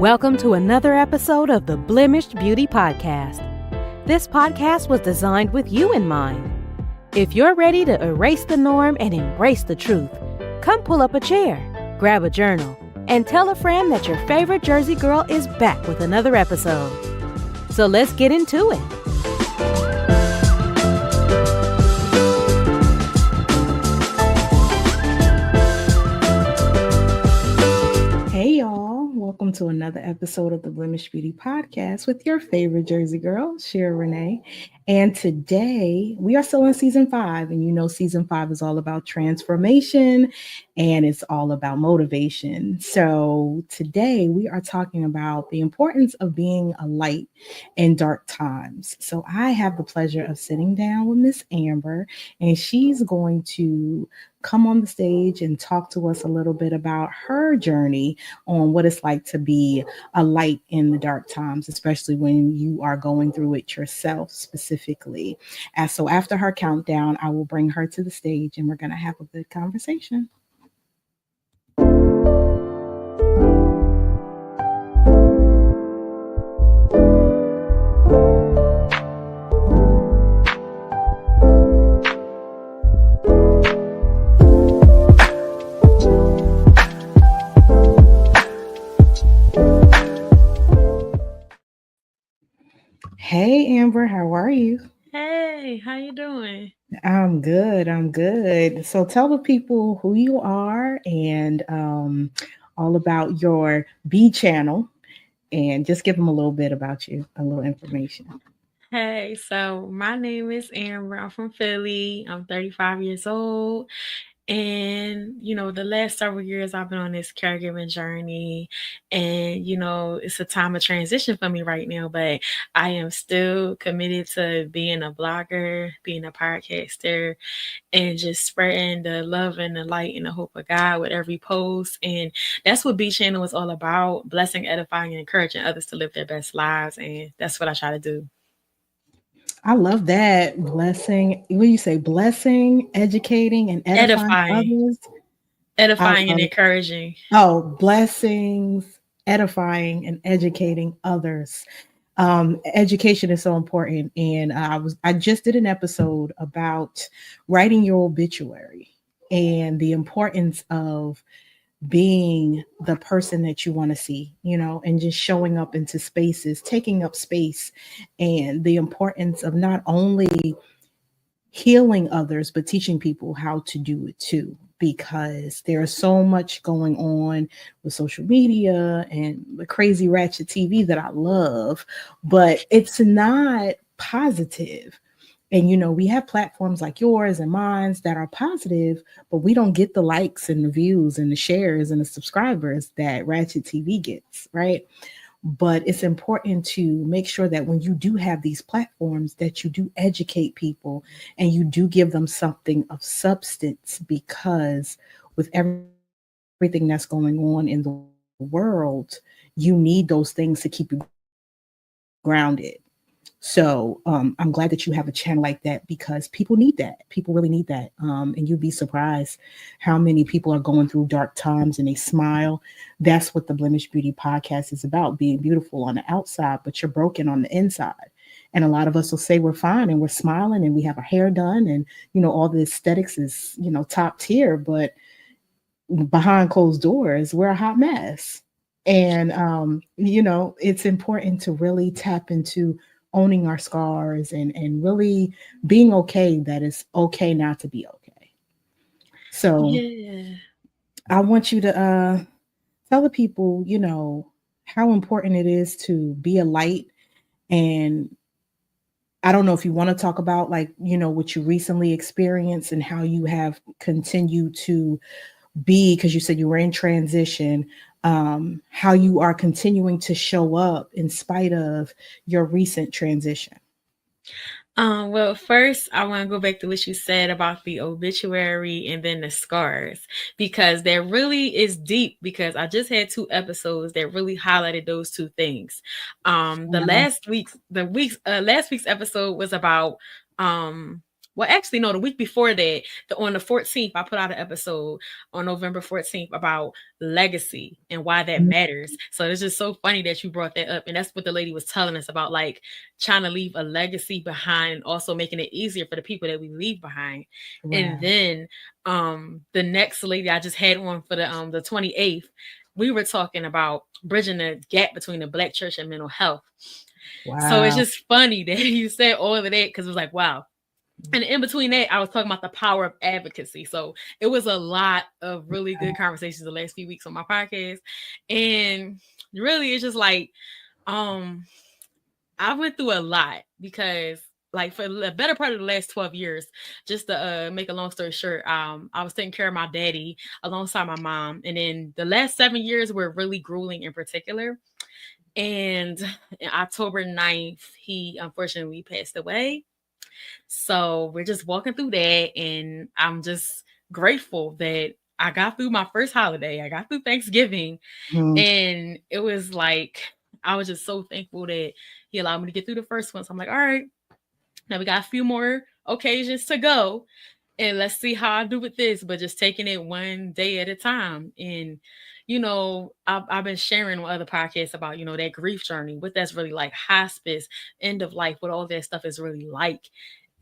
Welcome to another episode of the Blemished Beauty Podcast. This podcast was designed with you in mind. If you're ready to erase the norm and embrace the truth, come pull up a chair, grab a journal, and tell a friend that your favorite Jersey girl is back with another episode. So let's get into it. Hey y'all, welcome to another episode of the Blemished Beauty Podcast with your favorite Jersey girl, Shira Renee. And today we are still in season 5, and you know season 5 is all about transformation and it's all about motivation. So today we are talking about the importance of being a light in dark times. So I have the pleasure of sitting down with Miss Amber, and she's going to come on the stage and talk to us a little bit about her journey on what it's like to be a light in the dark times, especially when you are going through it yourself specifically. And so after her countdown, I will bring her to the stage and we're going to have a good conversation. Hey, Amber, how are you? Hey, how you doing? I'm good. So tell the people who you are and all about your B channel, and just give them a little bit about you, a little information. Hey, so my name is Amber. I'm from Philly. I'm 35 years old. And, the last several years I've been on this caregiving journey. And, it's a time of transition for me right now, but I am still committed to being a blogger, being a podcaster, and just spreading the love and the light and the hope of God with every post. And that's what B Channel is all about: blessing, edifying, and encouraging others to live their best lives. And that's what I try to do. I love that. Blessing. What do you say? Blessing, educating, and edifying others. Edifying and encouraging. Oh, blessings, edifying, and educating others. Education is so important. And I just did an episode about writing your obituary and the importance of being the person that you want to see, and just showing up into spaces, taking up space, and the importance of not only healing others, but teaching people how to do it too, because there's so much going on with social media and the crazy ratchet TV that I love, but it's not positive. And, we have platforms like yours and mine that are positive, but we don't get the likes and the views and the shares and the subscribers that Ratchet TV gets, right? But it's important to make sure that when you do have these platforms, that you do educate people and you do give them something of substance, because with everything that's going on in the world, you need those things to keep you grounded. So I'm glad that you have a channel like that, because people need that. People really need that. And you'd be surprised how many people are going through dark times and they smile. That's what the Blemished Beauty Podcast is about: being beautiful on the outside, but you're broken on the inside. And a lot of us will say we're fine and we're smiling and we have our hair done and, all the aesthetics is, top tier, but behind closed doors, we're a hot mess. And, it's important to really tap into owning our scars and really being okay that it's okay not to be okay. So yeah. I want you to tell the people, how important it is to be a light. And I don't know if you want to talk about what you recently experienced and how you have continued to be, because you said you were in transition, how you are continuing to show up in spite of your recent transition. Well, first, I want to go back to what you said about the obituary and then the scars, because that really is deep, because I just had 2 episodes that really highlighted those 2 things. Last week's episode was about well, actually, no, the week before that, on the 14th, I put out an episode on November 14th about legacy and why that Mm. matters. So it's just so funny that you brought that up. And that's what the lady was telling us about, like trying to leave a legacy behind, also making it easier for the people that we leave behind. And Wow. then the next lady I just had on for the 28th, we were talking about bridging the gap between the Black church and mental health. So it's Wow. just funny that you said all of that, because it was like, wow. And in between that, I was talking about the power of advocacy. So it was a lot of really good conversations the last few weeks on my podcast. And really, it's just like, um, I went through a lot, because like for the better part of the last 12 years, just to make a long story short, I was taking care of my daddy alongside my mom. And then the last 7 years were really grueling in particular. And in October 9th, he unfortunately passed away. So we're just walking through that, and I'm just grateful that I got through my first holiday. I got through Thanksgiving, Mhm. and it was like I was just so thankful that he allowed me to get through the first one. So I'm like, all right, now we got a few more occasions to go, and let's see how I do with this, but just taking it one day at a time. And I've been sharing with other podcasts about that grief journey, what that's really like, hospice, end of life, what all that stuff is really like.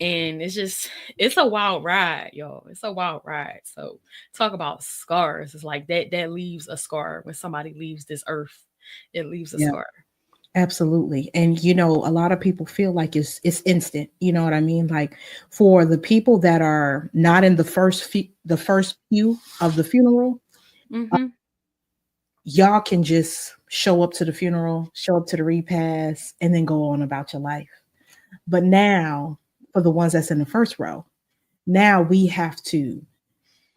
And it's a wild ride, y'all. It's a wild ride. So talk about scars. It's like that leaves a scar. When somebody leaves this earth, it leaves a Yeah, scar. absolutely. And a lot of people feel like it's instant. You know what I mean? Like for the people that are not in the first few of the funeral, uh, Mm-hmm. y'all can just show up to the funeral, show up to the repast, and then go on about your life. But now, for the ones that's in the first row, now we have to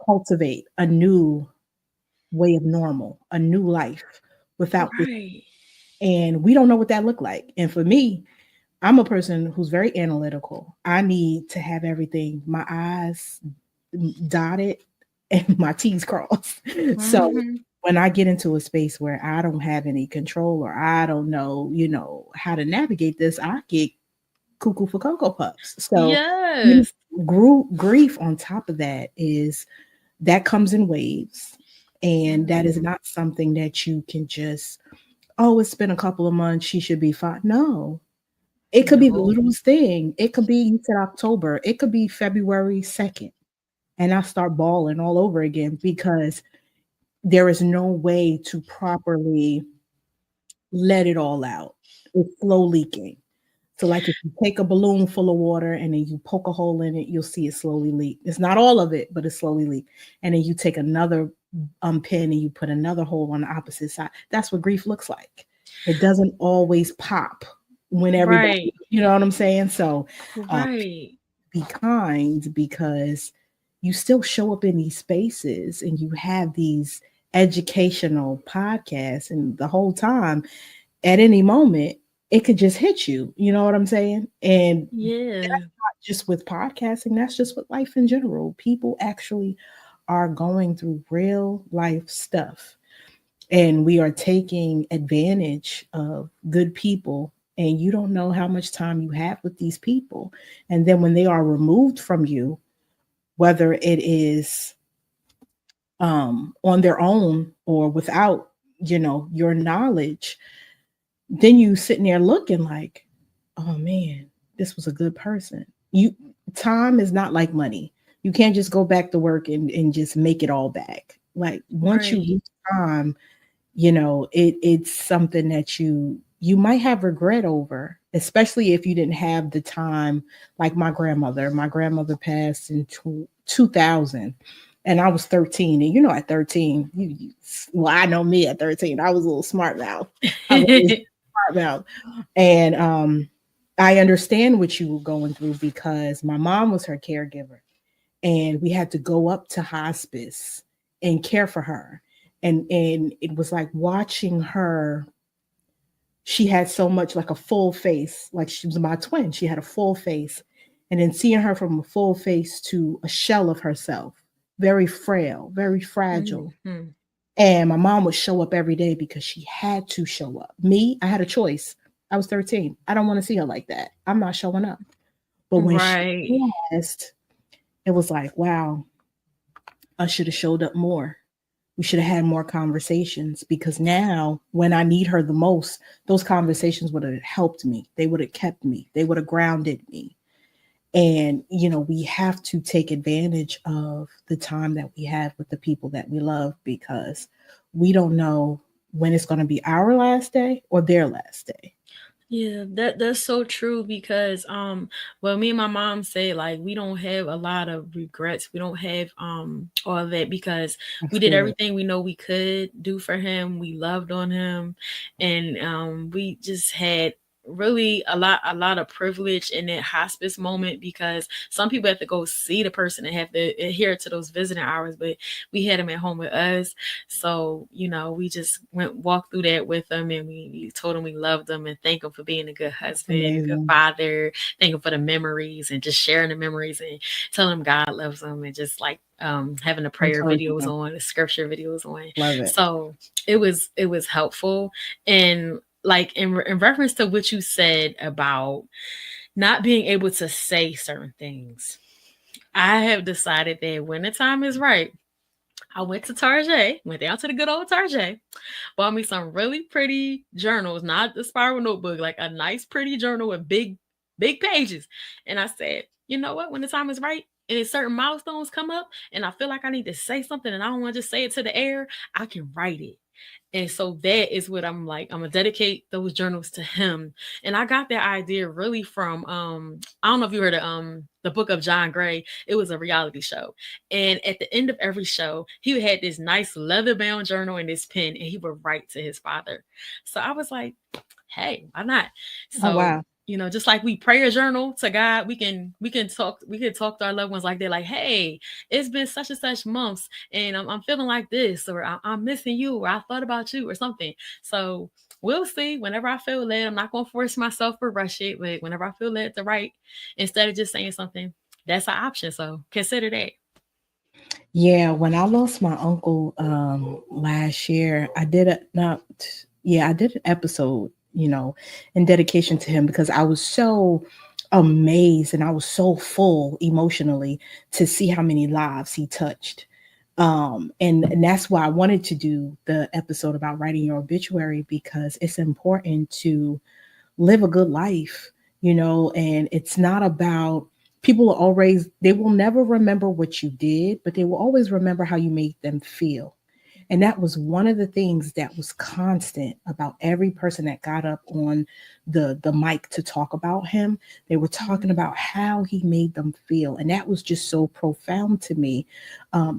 cultivate a new way of normal, a new life without this. Right. And we don't know what that looked like. And for me, I'm a person who's very analytical. I need to have everything, my I's dotted and my T's crossed. So Mm-hmm. when I get into a space where I don't have any control or I don't know, how to navigate this, I get cuckoo for Cocoa Puffs. So, you Yes. know, grief on top of that is that comes in waves. And that is Mhm. not something that you can just, oh, it's been a couple of months, she should be fine. No, it could be the No. littlest thing. It could be, you said October, it could be February 2nd. And I start bawling all over again because there is no way to properly let it all out. It's slow leaking. So, like if you take a balloon full of water and then you poke a hole in it, you'll see it slowly leak. It's not all of it, but it slowly leak. And then you take another pin and you put another hole on the opposite side. That's what grief looks like. It doesn't always pop when everybody, Right. you know what I'm saying? So, uh, Right. be kind because you still show up in these spaces and you have these educational podcasts, and the whole time at any moment it could just hit you, you know what I'm saying? And Yeah. that's not just with podcasting, that's just with life in general. People actually are going through real life stuff, and we are taking advantage of good people, and you don't know how much time you have with these people. And then when they are removed from you, whether it is on their own or without your knowledge, then you sitting there looking like, oh man, this was a good person. Time is not like money. You can't just go back to work and just make it all back. Like once you Right. lose time, it's something that you might have regret over, especially if you didn't have the time. Like my grandmother passed in 2000, and I was 13. And at 13, well, I know me at 13, I was a little smart mouth. I was smart mouth. And I understand what you were going through because my mom was her caregiver, and we had to go up to hospice and care for her. And it was like watching her. She had so much, like a full face, like she was my twin. She had a full face. And then seeing her from a full face to a shell of herself, very frail, very fragile. Mhm. And my mom would show up every day because she had to show up. Me, I had a choice. I was 13. I don't want to see her like that. I'm not showing up. But when she Right. passed, it was like, wow, I should have showed up more. We should have had more conversations because now when I need her the most, those conversations would have helped me. They would have kept me. They would have grounded me. And, we have to take advantage of the time that we have with the people that we love because we don't know when it's going to be our last day or their last day. Yeah, that's so true because well, me and my mom say like we don't have a lot of regrets. We don't have all of that because That's we did good. everything we know we could do for him. We loved on him, and we just had really a lot of privilege in that hospice moment because some people have to go see the person and have to adhere to those visiting hours, but we had him at home with us. So, we just walked through that with them, and we told him we loved them and thank him for being a good That's husband, a good amazing. father, thank him for the memories and just sharing the memories and telling him God loves them and just like having the prayer videos Encouragement. on, the scripture videos on. Love it. So it was helpful. And like in reference to what you said about not being able to say certain things, I have decided that when the time is right, I went to Target, went down to the good old Target, bought me some really pretty journals, not the spiral notebook, like a nice pretty journal with big pages. And I said, you know what? When the time is right and certain milestones come up and I feel like I need to say something and I don't want to just say it to the air, I can write it. And so that is what I'm like. I'm gonna dedicate those journals to him. And I got that idea really from I don't know if you heard of the book of John Gray. It was a reality show. And at the end of every show, he had this nice leather bound journal and this pen, and he would write to his father. So I was like, hey, why not? Oh, So wow. just like we pray a journal to God, we can talk to our loved ones like they're like, hey, it's been such and such months, and I'm feeling like this, or I'm missing you, or I thought about you, or something. So we'll see. Whenever I feel led, I'm not gonna force myself or rush it, but whenever I feel led to write, instead of just saying something, that's an option. So consider that. Yeah, when I lost my uncle last year, I did a not yeah, I did an episode, in dedication to him because I was so amazed and I was so full emotionally to see how many lives he touched. And that's why I wanted to do the episode about writing your obituary because it's important to live a good life, and it's not about people are always, they will never remember what you did, but they will always remember how you made them feel. And that was one of the things that was constant about every person that got up on the mic to talk about him. They were talking Mhm. about how he made them feel. And that was just so profound to me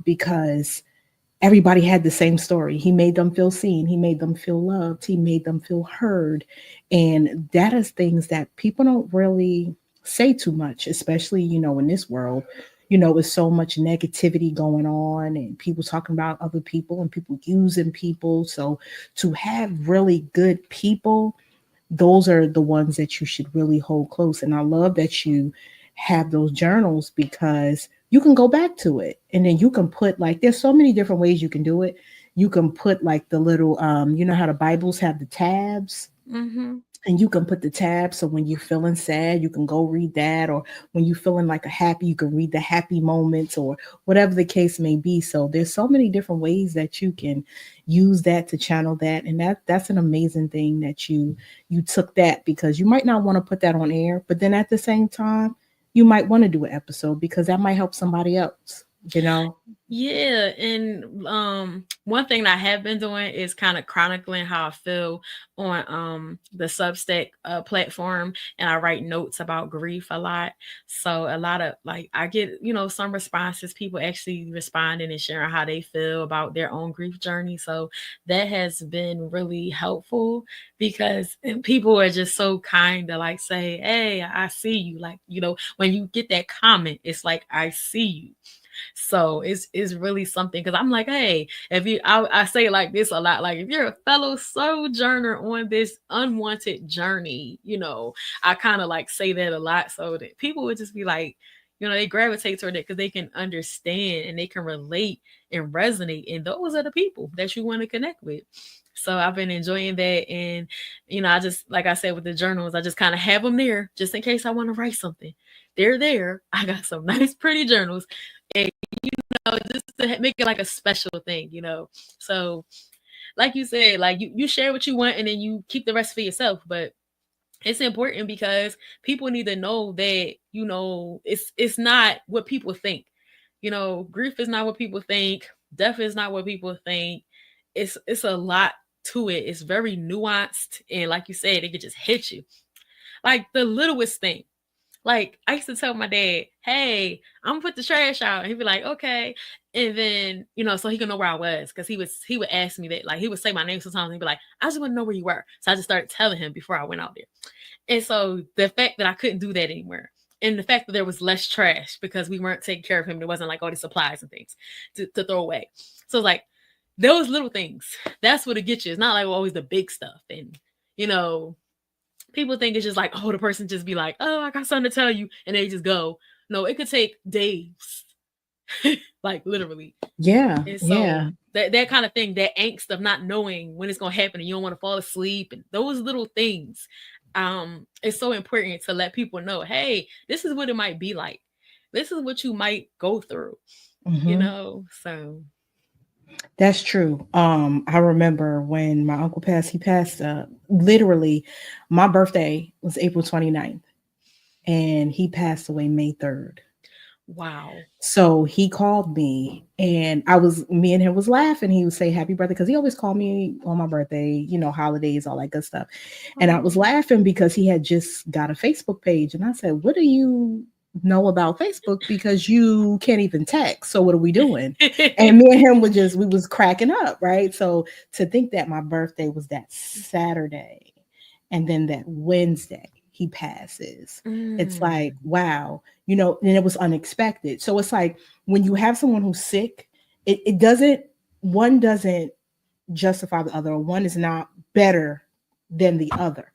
because everybody had the same story. He made them feel seen, he made them feel loved, he made them feel heard. And that is things that people don't really say too much, especially, in this world. With so much negativity going on and people talking about other people and people using people. So to have really good people, those are the ones that you should really hold close. And I love that you have those journals because you can go back to it and then you can put like there's so many different ways you can do it. You can put like the little how the Bibles have the tabs, Mhm. and you can put the tab so when you're feeling sad you can go read that, or when you're feeling like a happy you can read the happy moments, or whatever the case may be. So there's so many different ways that you can use that to channel that, and that's an amazing thing that you took that, because you might not want to put that on air, but then at the same time you might want to do an episode because that might help somebody else, you know. Yeah, and one thing that I have been doing is kind of chronicling how I feel on the Substack platform, and I write notes about grief a lot. So a lot of like I get some responses, people actually responding and sharing how they feel about their own grief journey. So that has been really helpful because people are just so kind to like say, "Hey, I see you." Like when you get that comment, it's like I see you. So it's really something because I'm like, hey, if I say it like this a lot, like if you're a fellow sojourner on this unwanted journey, I kind of like say that a lot so that people would just be like, they gravitate toward it because they can understand and they can relate and resonate. And those are the people that you want to connect with. So I've been enjoying that. And, I just, like I said, with the journals, I just kind of have them there just in case I want to write something. they're there. I got some nice, pretty journals, and just to make it like a special thing. So, like you said, like you share what you want, and then you keep the rest for yourself. But it's important because people need to know that it's not what people think. Grief is not what people think. Death is not what people think. It's a lot to it. It's very nuanced, and like you said, it could just hit you like the littlest thing. Like I used to tell my dad, "Hey, I'm gonna put the trash out," and he'd be like, "Okay." And then so he could know where I was, because he would ask me that. Like he would say my name sometimes, and he'd be like, "I just want to know where you were." So I just started telling him before I went out there. And so the fact that I couldn't do that anymore, and the fact that there was less trash because we weren't taking care of him, there wasn't like all these supplies and things to throw away. So it's like those little things. That's what it gets you. It's not like always the big stuff. And you know, people think it's just like, oh, the person just be like, oh, I got something to tell you, and they just go. No, it could take days, like literally. Yeah, And so yeah. that kind of thing, that angst of not knowing when it's gonna happen, and you don't want to fall asleep, and those little things, it's so important to let people know, hey, this is what it might be like. This is what you might go through. Hmm. So That's true. I remember when my uncle passed, he passed literally my birthday was April 29th, and he passed away May 3rd. wow. So he called me, and me and him was laughing. He would say happy birthday, because he always called me on my birthday, holidays, all that good stuff. And I was Oh. laughing because he had just got a Facebook page. And I said, what do you know about Facebook? Because you can't even text. So what are we doing? And me and him we was cracking up, right? So to think that my birthday was that Saturday, and then that Wednesday he passes, it's like, Mm, wow, and it was unexpected. So it's like when you have someone who's sick, it doesn't, one doesn't justify the other, or one is not better than the other.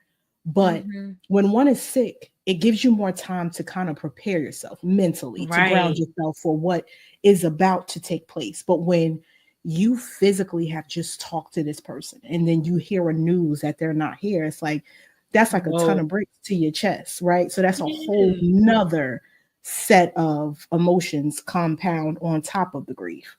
But mhm. when one is sick, it gives you more time to kind of prepare yourself mentally, to ground Right. yourself for what is about to take place. But when you physically have just talked to this person, and then you hear a news that they're not here, it's like that's like a ton Whoa. of bricks to your chest, right? So that's a whole Yeah. nother set of emotions compound on top of the grief.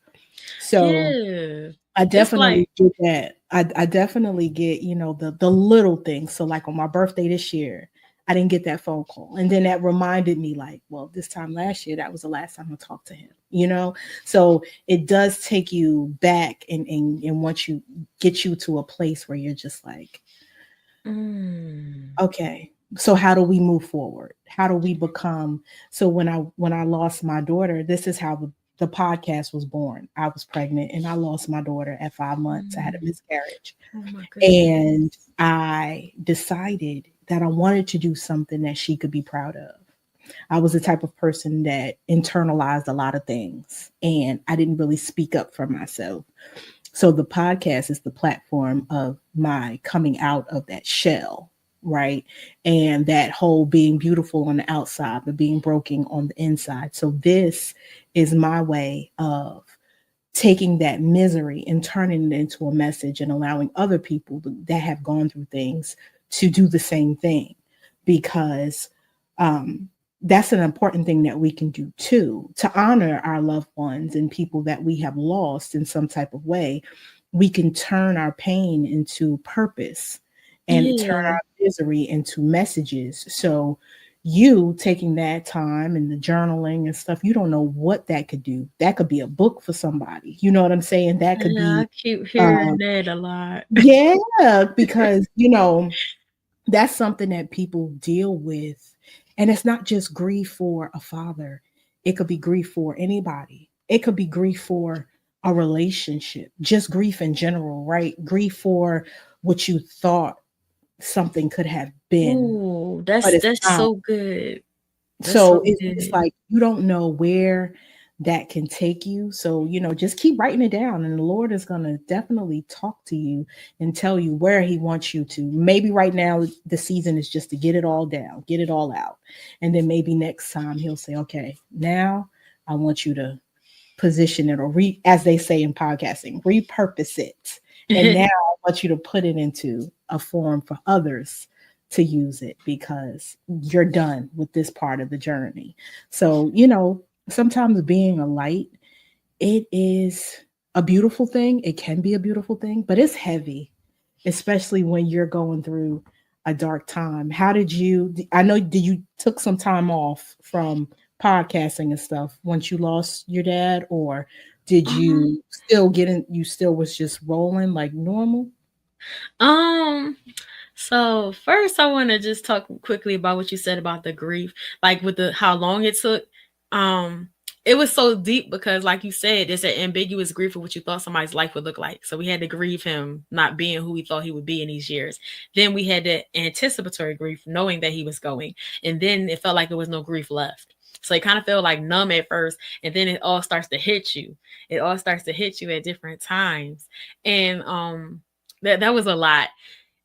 So Yeah. I It's like definitely get that. I definitely get, the little things. So like on my birthday this year, I didn't get that phone call. And then that reminded me, like, well, this time last year, that was the last time I talked to him. So it does take you back, and once you get you to a place where you're just like, mm, okay, so how do we move forward? How do we become, so when I lost my daughter, this is how the podcast was born. I was pregnant and I lost my daughter at 5 months. I had a mm. miscarriage. Oh my goodness. And I decided that I wanted to do something that she could be proud of. I was the type of person that internalized a lot of things, and I didn't really speak up for myself. So the podcast is the platform of my coming out of that shell, right? And that whole being beautiful on the outside, but being broken on the inside. So this is my way of taking that misery and turning it into a message, and allowing other people that have gone through things to do the same thing, because um, that's an important thing that we can do too, to honor our loved ones and people that we have lost in some type of way. We can turn our pain into purpose, and turn Yeah. our misery into messages. So you taking that time and the journaling and stuff, you don't know what that could do. That could be a book for somebody. You know what I'm saying? That could Yeah, I be, keep uh, hearing that a lot. yeah, because, that's something that people deal with. And it's not just grief for a father, it could be grief for anybody. It could be grief for a relationship, just grief in general, right? Grief for what you thought something could have been, Ooh, but it's that's not. so good. That's So so it's good. like you don't know where that can take you. So, just keep writing it down, and the Lord is going to definitely talk to you and tell you where he wants you to. Maybe right now the season is just to get it all down, get it all out. And then maybe next time he'll say, "Okay, now I want you to position it, or as they say in podcasting, repurpose it. And now I want you to put it into a form for others to use it because you're done with this part of the journey. So, sometimes being a light, it is a beautiful thing. It can be a beautiful thing, but it's heavy, especially when you're going through a dark time. How did you, I know, did you took some time off from podcasting and stuff once you lost your dad, or did Um, you still get in, you still was just rolling like normal? um, So first, I want to just talk quickly about what you said about the grief, like with the how long it took. Um, it was so deep because, like you said, it's an ambiguous grief of what you thought somebody's life would look like. So we had to grieve him not being who we thought he would be in these years. Then we had the anticipatory grief, knowing that he was going, and then it felt like there was no grief left. So it kind of felt like numb at first, and then it all starts to hit you. It all starts to hit you at different times, and that was a lot.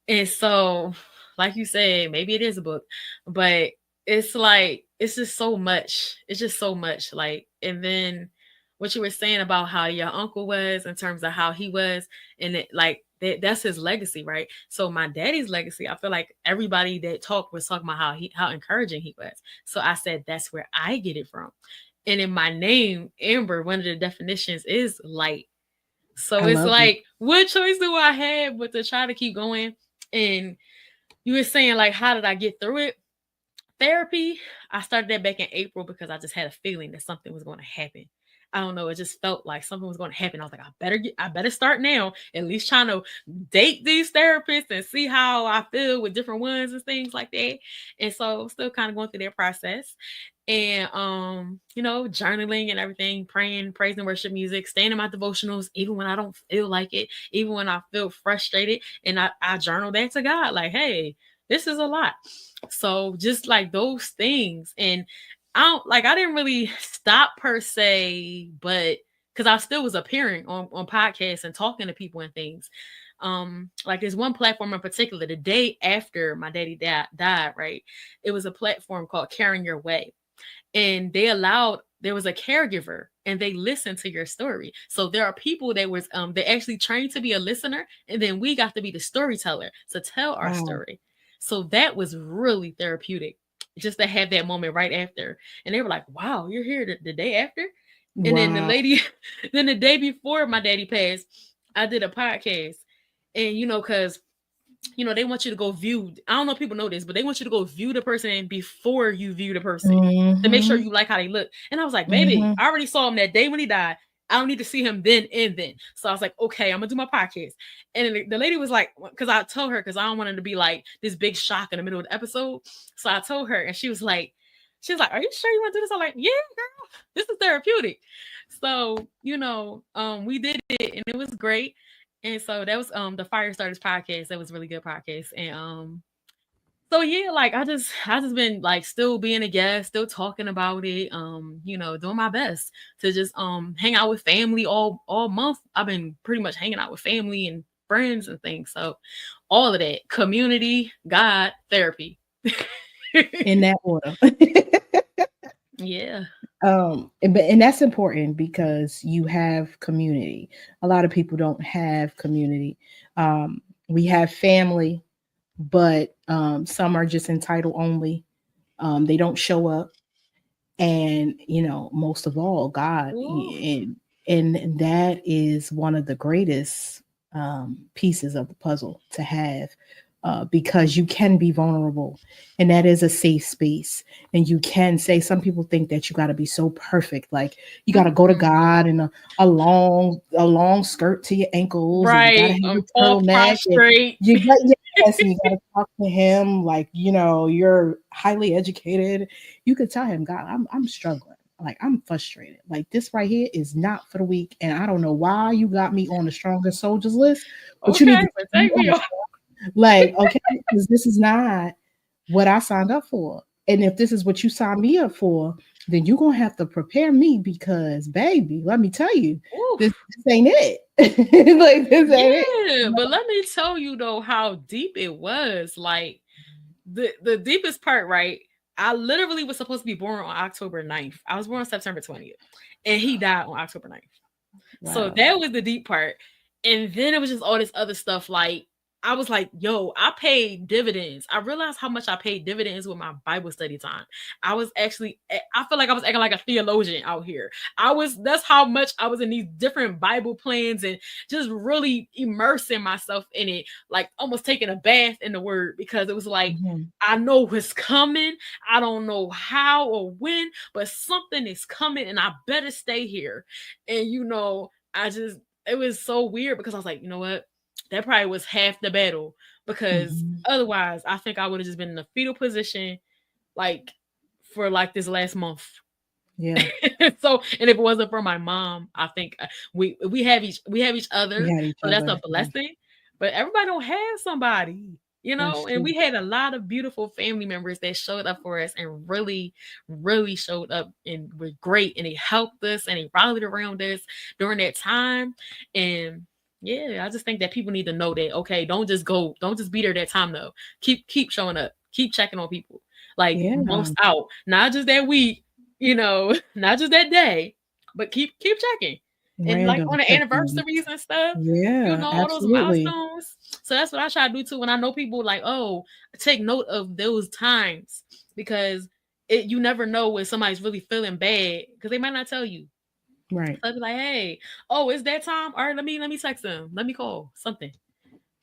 And so, like you said, maybe it is a book, but it's like it's just so much. It's just so much. Like, and then what you were saying about how your uncle was in terms of how he was, and it like that's his legacy, right? So my daddy's legacy, I feel like everybody that talked was talking about how encouraging he was. So I said that's where I get it from. And in my name, Amber, one of the definitions is light. So I it's love it. like, what choice do I have but to try to keep going? And you were saying, like, how did I get through it? Therapy, I started that back in April because I just had a feeling that something was going to happen. I don't know. It just felt like something was going to happen. I was like, I better start now. At least trying to date these therapists and see how I feel with different ones and things like that. And so, still kind of going through that process. And journaling and everything, praying, praise and worship music, staying in my devotionals, even when I don't feel like it, even when I feel frustrated, and I journal that to God, like, hey, this is a lot. So just like those things. And I didn't really stop per se, but because I still was appearing on podcasts and talking to people and things. Like there's one platform in particular, the day after my daddy died, right? It was a platform called Carrying Your Way. And there was a caregiver and they listened to your story. So there are people that was they actually trained to be a listener, and then we got to be the storyteller to tell our Wow. story. So that was really therapeutic, just to have that moment right after. And they were like, wow, you're here the day after. And then the Wow. lady then the day before my daddy passed, I did a podcast. And because they want you to go view. I don't know if people know this, but they want you to go view the person before you view the person to make sure Mhm. you like how they look. And I was like, baby, Mhm. I already saw him that day when he died. I don't need to see him then and then. So I was like, okay, I'm gonna do my podcast. And then the lady was like, because I told her, because I don't want it to be like this big shock in the middle of the episode. So I told her, and she was like, are you sure you want to do this? I'm like, yeah, girl, this is therapeutic. So we did it, and it was great. And so that was the Fire Starters podcast. That was a really good podcast. And so yeah, like I just been like still being a guest, still talking about it, doing my best to just hang out with family all month. I've been pretty much hanging out with family and friends and things. So all of that, community, God, therapy. In that order. Yeah. And that's important because you have community. A lot of people don't have community. Um, we have family, but some are just entitled only. They don't show up, and most of all, God. Ooh. And that is one of the greatest pieces of the puzzle to have, because you can be vulnerable, and that is a safe space. And you can say, some people think that you got to be so perfect, like you got to go to Mm-mm. God in a long skirt to your ankles, and you got to Right. have your All turtleneck, and prostrate. you got, yes, and you got to talk to him like you're highly educated. You could tell him, God, I'm struggling. Like, I'm frustrated. Like, this right here is not for the weak. And I don't know why you got me on the strongest soldiers list, but you need Okay, to but take me take me off. off. Like, okay, because this is not what I signed up for. And if this is what you signed me up for, then you're gonna have to prepare me because, baby, let me tell you, this, Oof. this ain't it. Like, this ain't it. Yeah, but let me tell you though how deep it was. Like the deepest part, right? I literally was supposed to be born on October 9th. I was born on September 20th. And he died on October 9th. So Wow. that was the deep part. And then it was just all this other stuff like I was like, yo, I paid dividends. I realized how much I paid dividends with my Bible study time. I was actually, I feel like I was acting like a theologian out here. That's how much I was in these different Bible plans and just really immersing myself in it, like almost taking a bath in the word, because it was like, Mhm. I know what's coming. I don't know how or when, but something is coming and I better stay here. And, it was so weird because I was like, you know what? That probably was half the battle, because Mhm. otherwise I think I would have just been in a fetal position, like, for like this last month. Yeah. So, and if it wasn't for my mom, I think we have each We other, had each so that's a other. Yeah. blessing. But everybody don't have somebody, That's and true. we had a lot of beautiful family members that showed up for us and really, really showed up and were great, and they helped us and they rallied around us during that time. And yeah, I just think that people need to know that, okay, don't just be there that time though. Keep showing up, keep checking on people, like Yeah. months out, not just that week, not just that day, but keep checking. And like Random on the check-ins. anniversaries and stuff, Yeah, all those absolutely. milestones. So that's what I try to do too. When I know people, like, oh, take note of those times, because you never know when somebody's really feeling bad, because they might not tell you. Right. So I'd be like, hey, oh, it's that time. All right, let me text them. Let me call something.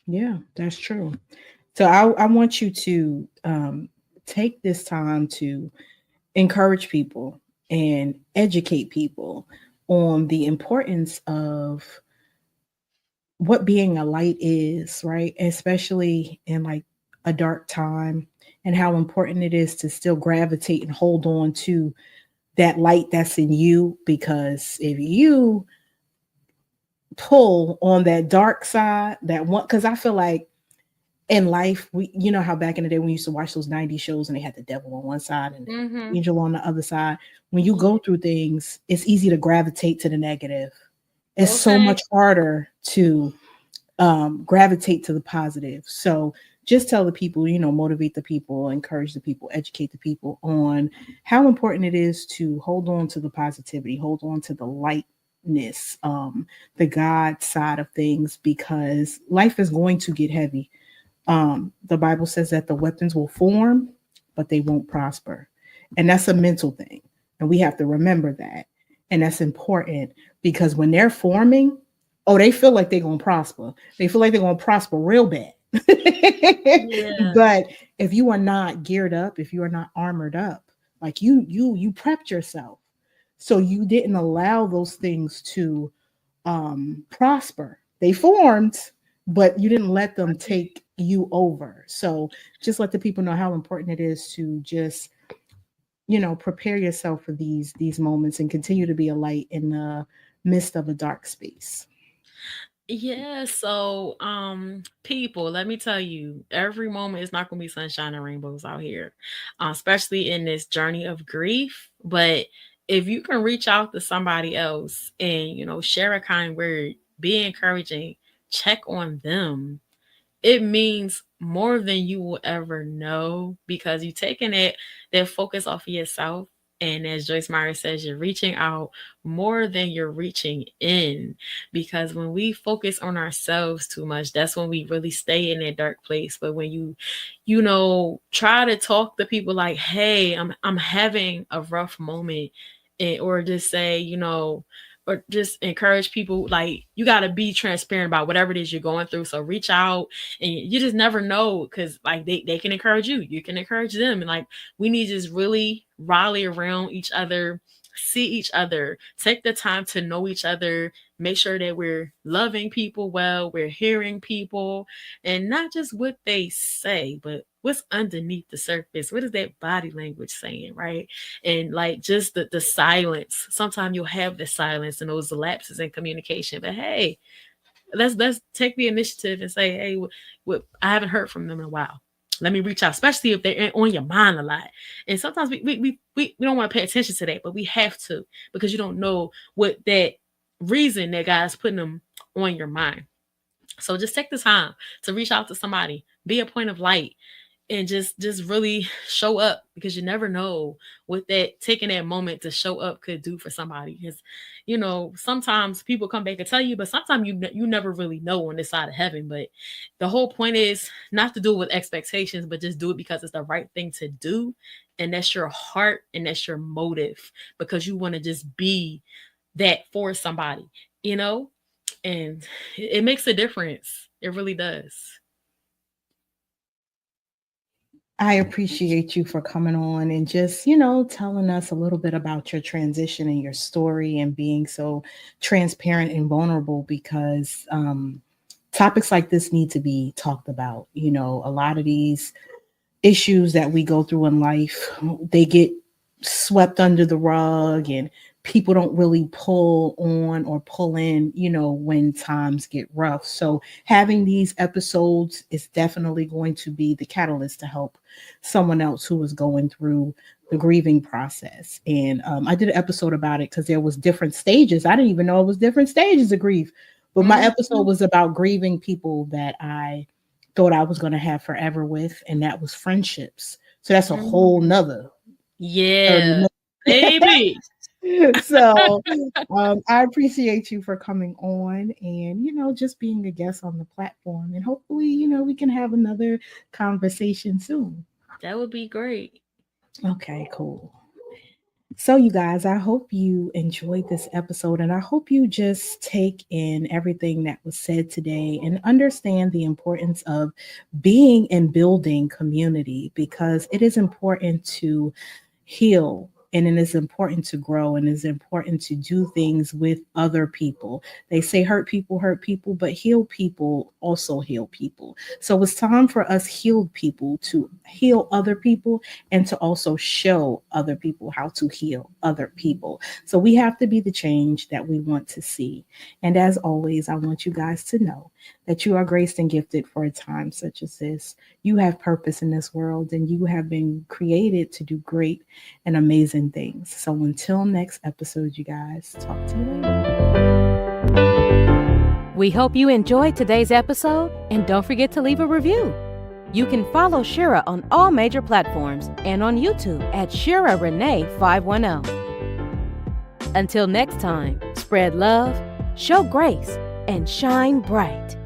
Yeah, that's true. So I want you to take this time to encourage people and educate people on the importance of what being a light is, right? Especially in like a dark time, and how important it is to still gravitate and hold on to that light that's in you. Because if you pull on that dark side, that one, because I feel like in life, you know how back in the day when we used to watch those 90s shows and they had the devil on one side and the Mm-hmm. angel on the other side. When you Yeah. go through things, it's easy to gravitate to the negative. It's so Okay. much harder to gravitate to the positive. So just tell the people, motivate the people, encourage the people, educate the people on how important it is to hold on to the positivity, hold on to the lightness, the God side of things, because life is going to get heavy. The Bible says that the weapons will form, but they won't prosper. And that's a mental thing. And we have to remember that. And that's important, because when they're forming, oh, they feel like they're going to prosper. They feel like they're going to prosper real bad. Yeah. But if you are not geared up, if you are not armored up, like you prepped yourself. So you didn't allow those things to prosper. They formed, but you didn't let them take you over. So just let the people know how important it is to just prepare yourself for these moments and continue to be a light in the midst of a dark space. Yeah, so people, let me tell you, every moment is not gonna be sunshine and rainbows out here, especially in this journey of grief. But if you can reach out to somebody else and share a kind word, be encouraging, check on them, it means more than you will ever know, because you're taking that focus off of yourself. And as Joyce Meyer says, you're reaching out more than you're reaching in. Because when we focus on ourselves too much, that's when we really stay in that dark place. But when try to talk to people like, hey, I'm having a rough moment, or just say, or just encourage people, like, you got to be transparent about whatever it is you're going through. So reach out, and you just never know, because like they can encourage you, you can encourage them. And like, we need to just really rally around each other, see each other, take the time to know each other, make sure that we're loving people well, we're hearing people, and not just what they say, but what's underneath the surface. What is that body language saying, right? And like, just the silence. Sometimes you'll have the silence and those lapses in communication, but hey, let's take the initiative and say, hey, I haven't heard from them in a while. Let me reach out, especially if they're on your mind a lot. And sometimes we don't want to pay attention to that, but we have to, because you don't know what that reason that God's putting them on your mind. So just take the time to reach out to somebody, be a point of light, and just really show up, because you never know what that taking that moment to show up could do for somebody. Because sometimes people come back and tell you, but sometimes you never really know on this side of heaven. But the whole point is not to do it with expectations, but just do it because it's the right thing to do, and that's your heart and that's your motive, because you want to just be that for somebody, you know and it makes a difference. It really does. I appreciate you for coming on and just, telling us a little bit about your transition and your story and being so transparent and vulnerable because topics like this need to be talked about. A lot of these issues that we go through in life, they get swept under the rug and people don't really pull on or pull in, when times get rough. So having these episodes is definitely going to be the catalyst to help someone else who is going through the grieving process. And I did an episode about it because there was different stages. I didn't even know it was different stages of grief. But my episode was about grieving people that I thought I was going to have forever with, and that was friendships. So that's a whole nother 30 Yeah, minutes. baby. So I appreciate you for coming on and, just being a guest on the platform. And hopefully, we can have another conversation soon. That would be great. Okay, cool. So, you guys, I hope you enjoyed this episode and I hope you just take in everything that was said today and understand the importance of being and building community because it is important to heal and it is important to grow and it is important to do things with other people. They say hurt people, but heal people also heal people. So it's time for us healed people to heal other people and to also show other people how to heal other people. So we have to be the change that we want to see. And as always, I want you guys to know that you are graced and gifted for a time such as this. You have purpose in this world and you have been created to do great and amazing things. So until next episode, you guys, talk to you later. We hope you enjoyed today's episode and don't forget to leave a review. You can follow Shira on all major platforms and on YouTube at Shira Renee 510. Until next time, spread love, show grace, and shine bright.